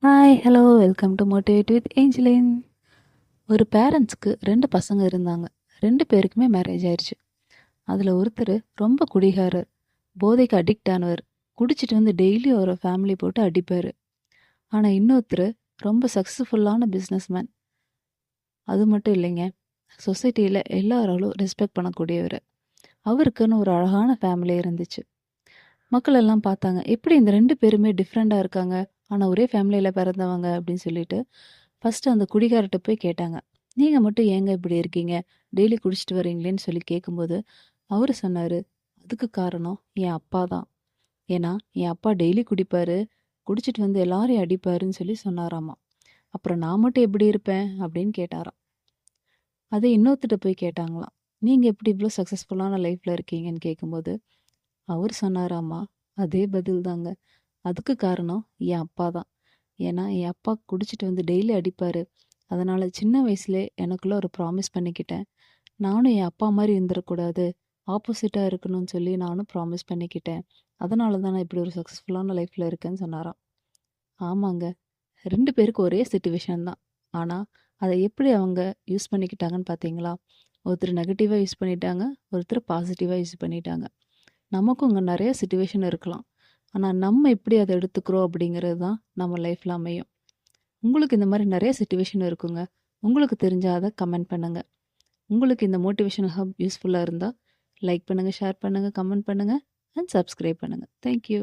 Hi hello welcome to motivate with Angeline. ஒரு பேரண்ட்ஸ்க்கு 2 பசங்க இருந்தாங்க. 2 பேருக்குமே மேரேஜ் ஆயிடுச்சு. அதில் ஒருத்தர் ரொம்ப குடிகாரர், போதைக்கு அடிக்ட் ஆனவர். குடிச்சிட்டு வந்து டெய்லி ஒரு ஃபேமிலி போட்டு அடிப்பார். ஆனால் இன்னொருத்தர் ரொம்ப சக்ஸஸ்ஃபுல்லான பிஸ்னஸ்மேன். அது மட்டும் இல்லைங்க, சொசைட்டியில் எல்லாராலும் ரெஸ்பெக்ட் பண்ணக்கூடியவர். அவருக்குன்னு ஒரு அழகான ஃபேமிலி இருந்துச்சு. மக்கள் எல்லாம் பார்த்தாங்க, எப்படி இந்த 2 பேருமே டிஃப்ரெண்ட்டாக இருக்காங்க, ஆனால் ஒரே ஃபேமிலியில் பிறந்தவங்க அப்படின்னு சொல்லிட்டு ஃபஸ்ட்டு அந்த குடிகாரர்ட்ட போய் கேட்டாங்க. "நீங்க மட்டும் ஏங்க இப்படி இருக்கீங்க? டெய்லி குடிச்சிட்டு வரீங்களேன்னு" சொல்லி கேட்கும்போது, அவரு சொன்னாரு, "அதுக்கு காரணம் என் அப்பா தான். ஏன்னா, என் அப்பா டெய்லி குடிப்பாரு. குடிச்சிட்டு வந்து எல்லாரையும் அடிப்பாருன்னு" சொல்லி சொன்னாராமா. "அப்புறம் நான் மட்டும் எப்படி இருப்பேன்?" அப்படின்னு கேட்டாராம். அதே இன்னொருத்தர்ட்ட போய் கேட்டாங்களாம். "நீங்க எப்படி இவ்ளோ சக்ஸஸ்ஃபுல்லான லைஃப்ல இருக்கீங்கன்னு" கேட்கும்போது, அவரு சொன்னாராமா, அதே பதில் தாங்க. "அதுக்கு காரணம் என் அப்பா தான். ஏன்னா, என் அப்பா குடிச்சிட்டு வந்து டெய்லி அடிப்பாரு. அதனால சின்ன வயசுலே எனக்குள்ள ஒரு ப்ராமிஸ் பண்ணிக்கிட்டேன். நானும் என் அப்பா மாரி இருந்துறக்கூடாது. ஆப்போசிட்டா இருக்கணும்னு சொல்லி நானும் ப்ராமிஸ் பண்ணிக்கிட்டேன். அதனால தான் நான் இப்படி ஒரு சக்ஸஸ்ஃபுல்லான லைஃப்ல இருக்கேன்னு" சொன்னாராம். ஆமாங்க. 2 பேருக்கும் ஒரே சிச்சுவேஷன் தான். ஆனா, அத எப்படி அவங்க யூஸ் பண்ணிக்கிட்டாங்கன்னு பார்த்தீங்களா? ஒருத்தர் நெகட்டிவா யூஸ் பண்ணிட்டாங்க. ஒருத்தர் பாசிட்டிவா யூஸ் பண்ணிட்டாங்க. நமக்கும் இங்க நெறைய சிச்சுவேஷன் இருக்கலாம். ஆனா, நம்ம எப்படி அத எடுத்துக்கிறோம் அப்படிங்கிறது தான் நம்ம லைஃப்ல அமையும். உங்களுக்கு இந்த மாரி நெறைய சிச்சுவேஷன் இருக்குங்க. உங்களுக்கு தெரிஞ்சா அத கமெண்ட் பண்ணுங்க. உங்களுக்கு இந்த மோட்டிவேஷனல் ஹப் யூஸ்ஃபுல்லா இருந்தா, லைக் பண்ணுங்க, ஷேர் பண்ணுங்க, கமெண்ட் பண்ணுங்க அண்ட் சப்ஸ்கிரைப் பண்ணுங்க. Thank you.